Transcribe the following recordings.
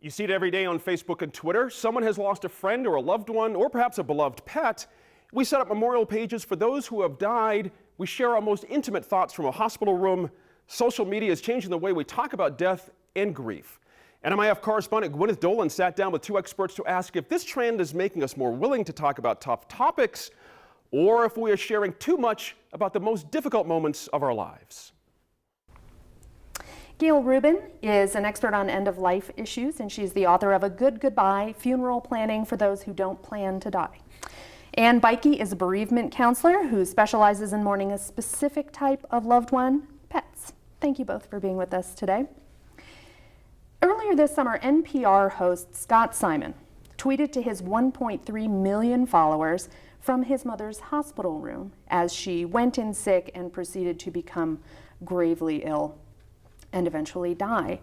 You see it every day on Facebook and Twitter. Someone has lost a friend or a loved one, or perhaps a beloved pet. We set up memorial pages for those who have died. We share our most intimate thoughts from a hospital room. Social media is changing the way we talk about death and grief. NMIF correspondent Gwyneth Dolan sat down with two experts to ask if this trend is making us more willing to talk about tough topics, or if we are sharing too much about the most difficult moments of our lives. Gail Rubin is an expert on end-of-life issues, and she's the author of A Good Goodbye, Funeral Planning for Those Who Don't Plan to Die. Ann Beike is a bereavement counselor who specializes in mourning a specific type of loved one, pets. Thank you both for being with us today. Earlier this summer, NPR host Scott Simon tweeted to his 1.3 million followers from his mother's hospital room as she went in sick and proceeded to become gravely ill and eventually die.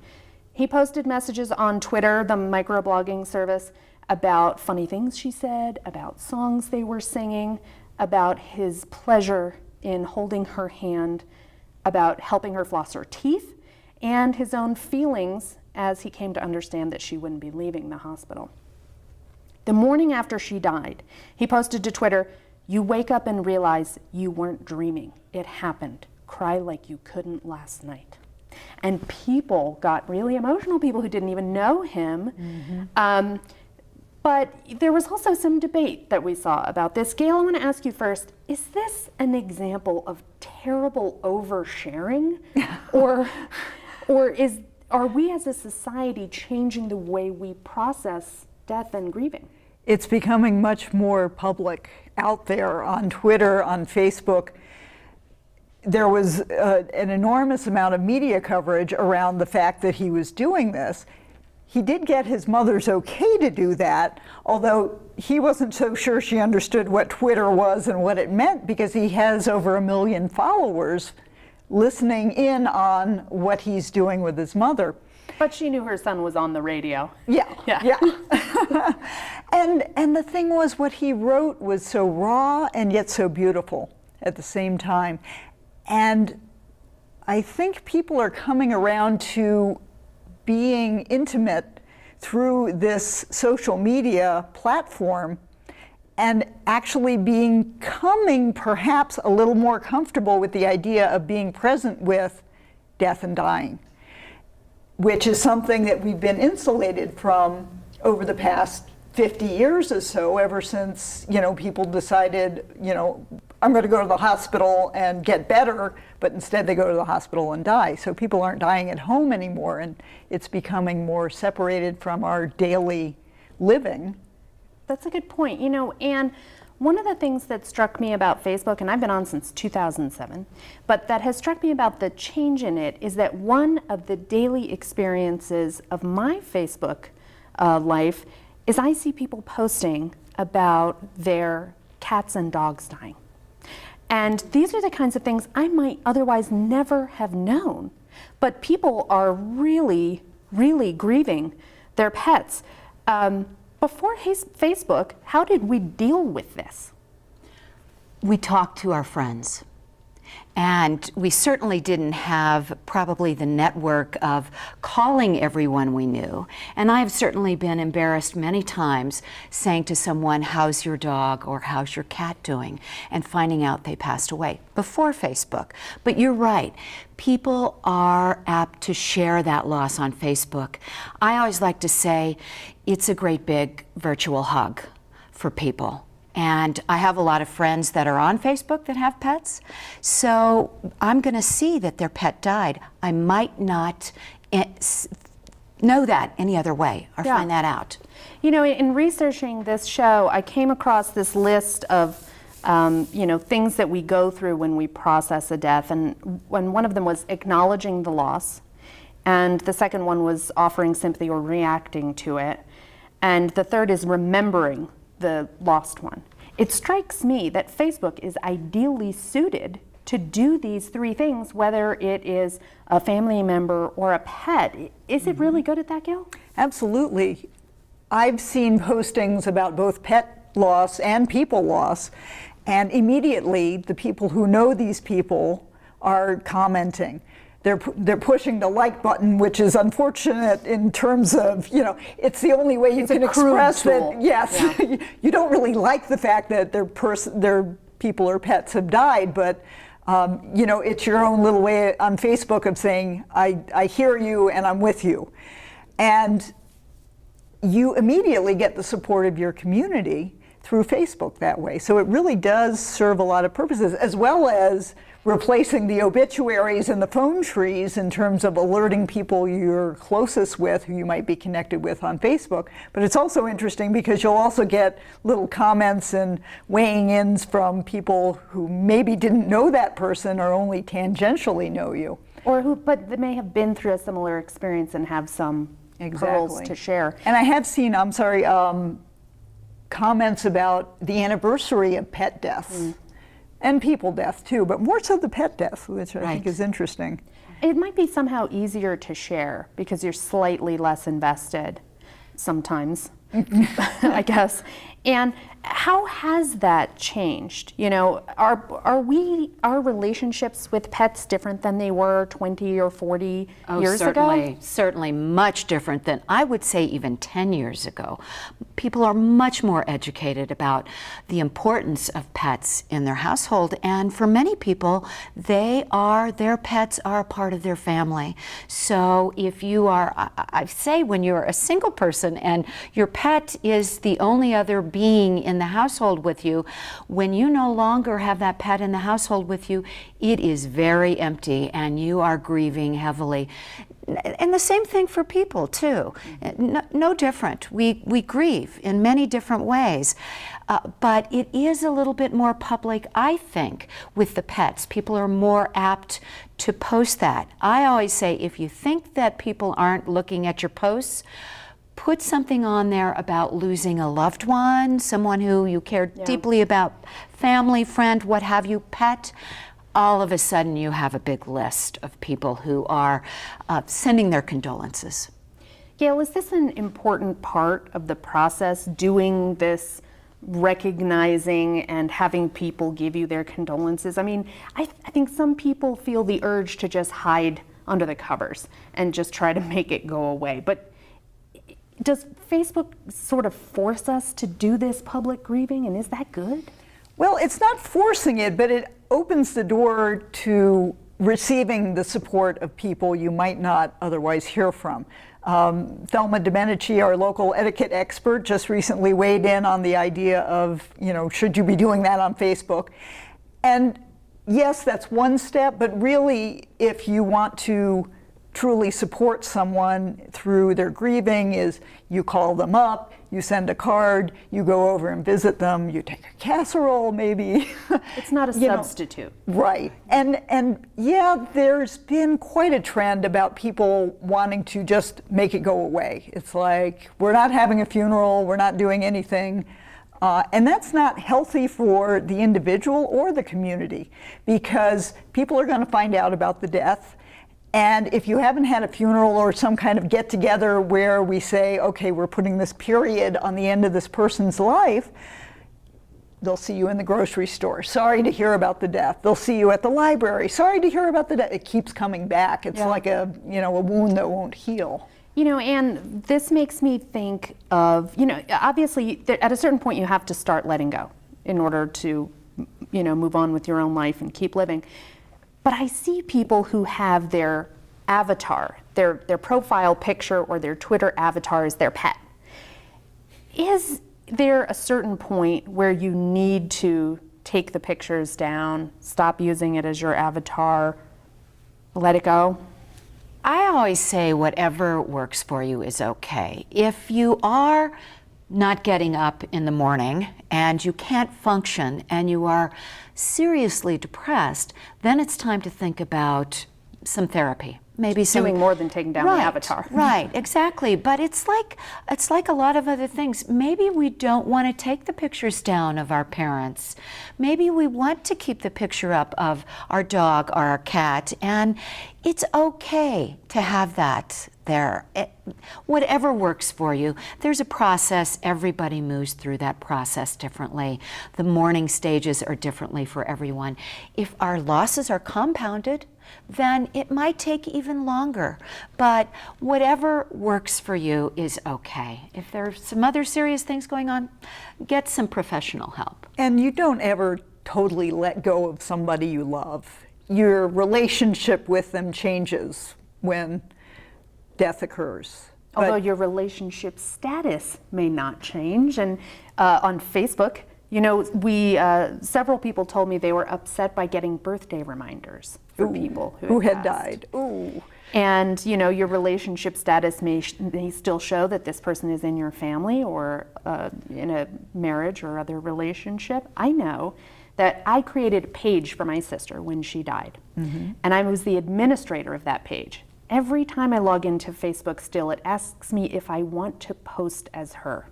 He posted messages on Twitter, the microblogging service, about funny things she said, about songs they were singing, about his pleasure in holding her hand, about helping her floss her teeth, and his own feelings as he came to understand that she wouldn't be leaving the hospital. The morning after she died, he posted to Twitter, "You wake up and realize you weren't dreaming. It happened. Cry like you couldn't last night." And people got really emotional, people who didn't even know him. But there was also some debate that we saw about this. Gail, I want to ask you first, is this an example of terrible oversharing? or are we as a society changing the way we process death and grieving? It's becoming much more public out there on Twitter, on Facebook. There was an enormous amount of media coverage around the fact that he was doing this. He did get his mother's okay to do that, although he wasn't so sure she understood what Twitter was and what it meant, because he has over 1 million followers listening in on what he's doing with his mother. But she knew her son was on the radio. Yeah. And the thing was, what he wrote was so raw and yet so beautiful at the same time. And I think people are coming around to being intimate through this social media platform and actually becoming perhaps a little more comfortable with the idea of being present with death and dying, which is something that we've been insulated from over the past 50 years or so, ever since, people decided, I'm going to go to the hospital and get better, but instead they go to the hospital and die. So people aren't dying at home anymore, and it's becoming more separated from our daily living. That's a good point. And one of the things that struck me about Facebook, and I've been on since 2007, but that has struck me about the change in it is that one of the daily experiences of my Facebook life is I see people posting about their cats and dogs dying. And these are the kinds of things I might otherwise never have known. But people are really, really grieving their pets. Before Facebook, how did we deal with this? We talked to our friends. And we certainly didn't have probably the network of calling everyone we knew. And I've certainly been embarrassed many times saying to someone, "How's your dog?" or "How's your cat doing?" and finding out they passed away before Facebook. But you're right, people are apt to share that loss on Facebook. I always like to say it's a great big virtual hug for people. And I have a lot of friends that are on Facebook that have pets, so I'm going to see that their pet died. I might not know that any other way or find that out. In researching this show, I came across this list of things that we go through when we process a death, and one of them was acknowledging the loss, and the second one was offering sympathy or reacting to it, and the third is remembering the lost one. It strikes me that Facebook is ideally suited to do these three things, whether it is a family member or a pet. Is it really good at that, Gail? Absolutely. I've seen postings about both pet loss and people loss, and immediately the people who know these people are commenting. they're pushing the like button, which is unfortunate in terms of, it's the only way you can express tool. that, yes, you don't really like the fact that their people or pets have died, but it's your own little way on Facebook of saying, I hear you and I'm with you. And you immediately get the support of your community through Facebook that way. So it really does serve a lot of purposes, as well as replacing the obituaries and the phone trees in terms of alerting people you're closest with, who you might be connected with on Facebook. But it's also interesting because you'll also get little comments and weighing ins from people who maybe didn't know that person or only tangentially know you. But they may have been through a similar experience and have some pearls to share. And I have seen, comments about the anniversary of pet deaths and people death too, but more so the pet death, which I think is interesting. It might be somehow easier to share because you're slightly less invested sometimes, I guess. And how has that changed? Are relationships with pets different than they were 20 or 40 years ago? Certainly much different than, I would say, even 10 years ago. People are much more educated about the importance of pets in their household, and for many people, their pets are a part of their family. So if you are, I say, when you're a single person and your pet is the only other being in the household with you, when you no longer have that pet in the household with you, it is very empty and you are grieving heavily. And the same thing for people too. No different. We grieve in many different ways. But it is a little bit more public, I think, with the pets. People are more apt to post that. I always say, if you think that people aren't looking at your posts, put something on there about losing a loved one, someone who you care deeply about, family, friend, what have you, pet. All of a sudden you have a big list of people who are sending their condolences. Gail, is this an important part of the process, doing this, recognizing and having people give you their condolences? I mean, I think some people feel the urge to just hide under the covers and just try to make it go away. But does Facebook sort of force us to do this public grieving, and is that good? Well, it's not forcing it, but it opens the door to receiving the support of people you might not otherwise hear from. Thelma Domenici, our local etiquette expert, just recently weighed in on the idea of, should you be doing that on Facebook? And yes, that's one step, but really, if you want to truly support someone through their grieving, is you call them up, you send a card, you go over and visit them, you take a casserole maybe. It's not a substitute. Right. And yeah, there's been quite a trend about people wanting to just make it go away. It's like, we're not having a funeral, we're not doing anything. And that's not healthy for the individual or the community, because people are going to find out about the death. And if you haven't had a funeral or some kind of get-together where we say, okay, we're putting this period on the end of this person's life, they'll see you in the grocery store. Sorry to hear about the death. They'll see you at the library. Sorry to hear about the death. It keeps coming back. It's like a wound that won't heal. And this makes me think of, obviously at a certain point you have to start letting go in order to, move on with your own life and keep living. But I see people who have their avatar, their profile picture or their Twitter avatar is their pet. Is there a certain point where you need to take the pictures down, stop using it as your avatar, let it go? I always say whatever works for you is okay. If you are not getting up in the morning and you can't function and you are seriously depressed, then it's time to think about some therapy. Maybe some doing more than taking down the avatar. Right, exactly. But it's like a lot of other things. Maybe we don't want to take the pictures down of our parents. Maybe we want to keep the picture up of our dog or our cat, and it's okay to have that there. Whatever works for you. There's a process. Everybody moves through that process differently. The mourning stages are differently for everyone. If our losses are compounded, then it might take even longer. But whatever works for you is okay. If there's some other serious things going on, get some professional help. And you don't ever totally let go of somebody you love. Your relationship with them changes when death occurs. Although But your relationship status may not change. And on Facebook, you know, several people told me they were upset by getting birthday reminders for people who had passed. died. Ooh. And, you know, your relationship status may still show that this person is in your family or in a marriage or other relationship. I know that I created a page for my sister when she died. And I was the administrator of that page. Every time I log into Facebook still, it asks me if I want to post as her.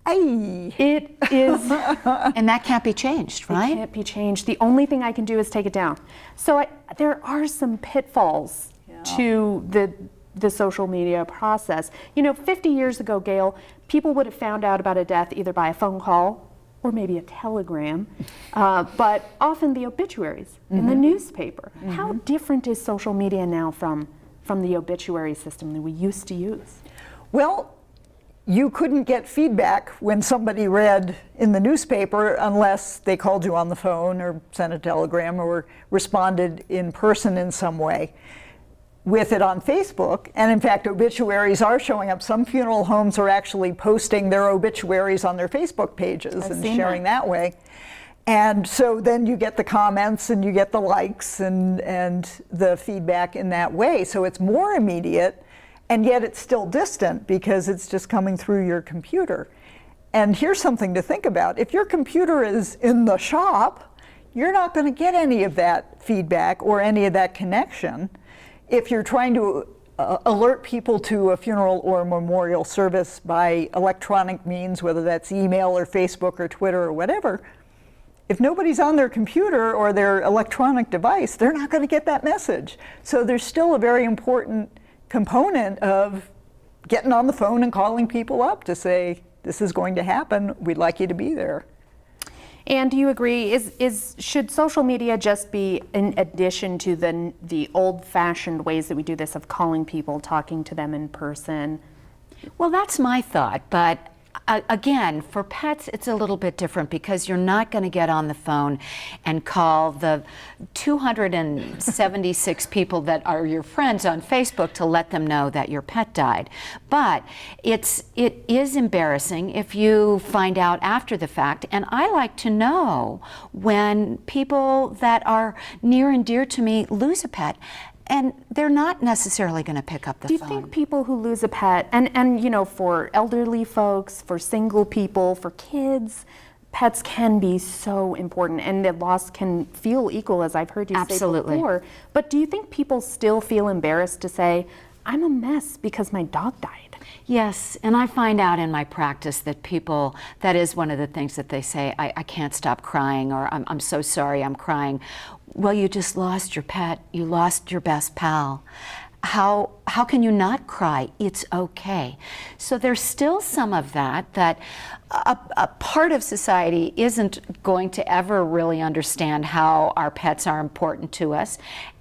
Aye. It is, And that can't be changed, right? it can't be changed. The only thing I can do is take it down. So there are some pitfalls to the social media process. You know, 50 years ago, Gail, people would have found out about a death either by a phone call or maybe a telegram, but often the obituaries in the newspaper. How different is social media now from the obituary system that we used to use? Well, you couldn't get feedback when somebody read in the newspaper unless they called you on the phone or sent a telegram or responded in person in some way. With it on Facebook, and in fact obituaries are showing up. Some funeral homes are actually posting their obituaries on their Facebook pages and sharing that way. And so then you get the comments and you get the likes and the feedback in that way. So it's more immediate, and yet it's still distant because it's just coming through your computer. And here's something to think about. If your computer is in the shop, you're not going to get any of that feedback or any of that connection. If you're trying to alert people to a funeral or a memorial service by electronic means, whether that's email or Facebook or Twitter or whatever, if nobody's on their computer or their electronic device, they're not going to get that message. So there's still a very important component of getting on the phone and calling people up to say, this is going to happen, we'd like you to be there. And do you agree, should social media just be in addition to the old-fashioned ways that we do this of calling people, talking to them in person? Well, that's my thought, but again, for pets, it's a little bit different because you're not going to get on the phone and call the 276 people that are your friends on Facebook to let them know that your pet died. But it is embarrassing if you find out after the fact, and I like to know when people that are near and dear to me lose a pet. And they're not necessarily going to pick up the phone. Do you think people who lose a pet, and you know, for elderly folks, for single people, for kids, pets can be so important, and the loss can feel equal, as I've heard you say before. But do you think people still feel embarrassed to say, I'm a mess because my dog died? Yes, and I find out in my practice that people, that is one of the things that they say, I can't stop crying, or I'm so sorry, I'm crying. Well, you just lost your pet, you lost your best pal. How can you not cry? It's okay. So there's still some of that a part of society isn't going to ever really understand how our pets are important to us,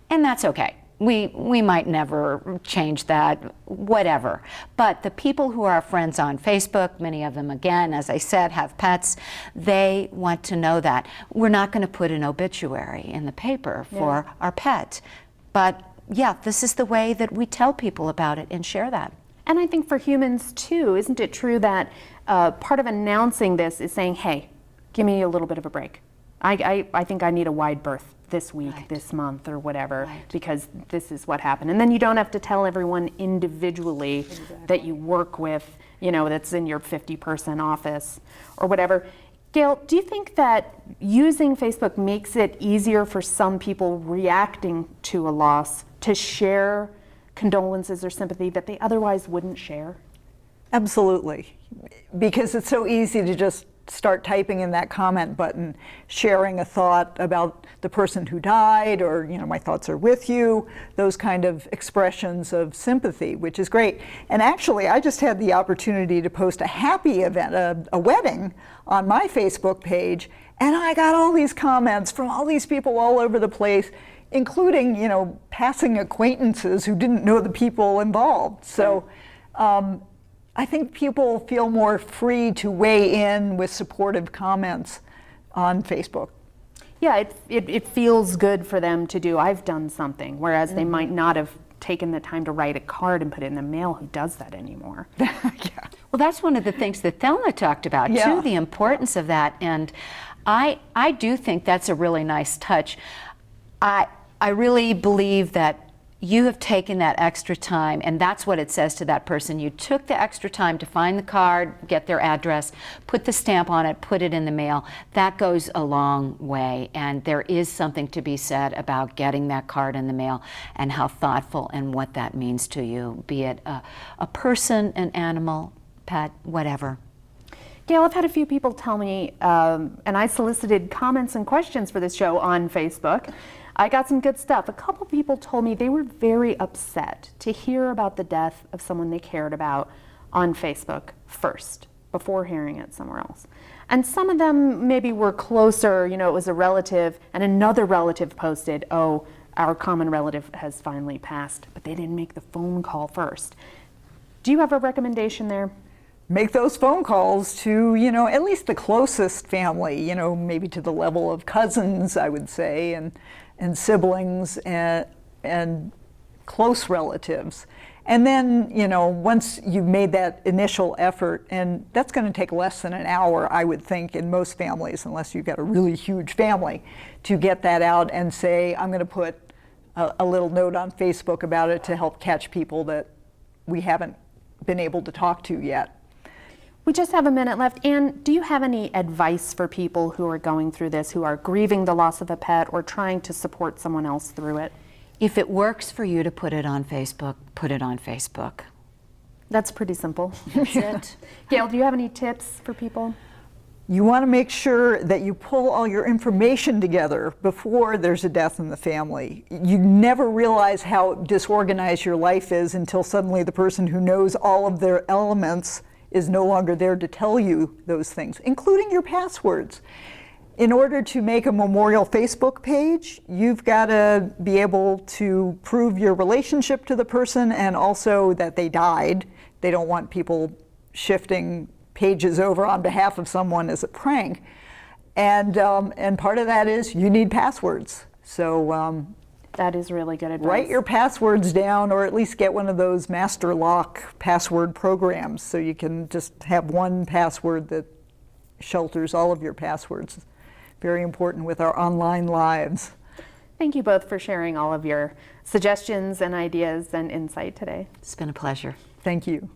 and that's okay. We might never change that, whatever. But the people who are our friends on Facebook, many of them, again, as I said, have pets, they want to know that. We're not going to put an obituary in the paper for our pet. But yeah, this is the way that we tell people about it and share that. And I think for humans too, isn't it true that part of announcing this is saying, hey, give me a little bit of a break. I think I need a wide berth this week, this month, or whatever, because this is what happened. And then you don't have to tell everyone individually that you work with, you know, that's in your 50-person office or whatever. Gail, do you think that using Facebook makes it easier for some people reacting to a loss to share condolences or sympathy that they otherwise wouldn't share? Absolutely, because it's so easy to just start typing in that comment button, sharing a thought about the person who died, or, you know, my thoughts are with you, those kind of expressions of sympathy, which is great. And actually, I just had the opportunity to post a happy event, a wedding, on my Facebook page, And I got all these comments from all these people all over the place, including, you know, passing acquaintances who didn't know the people involved. So I think people feel more free to weigh in with supportive comments on Facebook. Yeah, it feels good for them to do. I've done something, whereas they might not have taken the time to write a card and put it in the mail. Who does that anymore? Yeah. Well, that's one of the things that Thelma talked about, Yeah. too, the importance of that. And I do think that's a really nice touch. I really believe that you have taken that extra time, and that's what it says to that person. You took the extra time to find the card, get their address, put the stamp on it, put it in the mail. That goes a long way, and there is something to be said about getting that card in the mail and how thoughtful and what that means to you, be it a person, an animal, pet, whatever. Gail, I've had a few people tell me, and I solicited comments and questions for this show on Facebook. I got some good stuff. A couple people told me they were very upset to hear about the death of someone they cared about on Facebook first, before hearing it somewhere else. And some of them maybe were closer, you know, it was a relative, and another relative posted, oh, our common relative has finally passed, but they didn't make the phone call first. Do you have a recommendation there? Make those phone calls to, you know, at least the closest family, you know, maybe to the level of cousins, I would say, and siblings and close relatives. And then, you know, once you've made that initial effort, and that's going to take less than an hour, I would think, in most families, unless you've got a really huge family, to get that out and say, I'm going to put a little note on Facebook about it to help catch people that we haven't been able to talk to yet. We just have a minute left. Anne, do you have any advice for people who are going through this, who are grieving the loss of a pet or trying to support someone else through it? If it works for you to put it on Facebook, put it on Facebook. That's pretty simple. That's it. Gail, do you have any tips for people? You want to make sure that you pull all your information together before there's a death in the family. You never realize how disorganized your life is until suddenly the person who knows all of their elements is no longer there to tell you those things, including your passwords. In order to make a memorial Facebook page, you've got to be able to prove your relationship to the person and also that they died. They don't want people shifting pages over on behalf of someone as a prank. And part of that is you need passwords. So That is really good advice. write your passwords down, or at least get one of those master lock password programs so you can just have one password that shelters all of your passwords. Very important with our online lives. Thank you both for sharing all of your suggestions and ideas and insight today. It's been a pleasure. Thank you.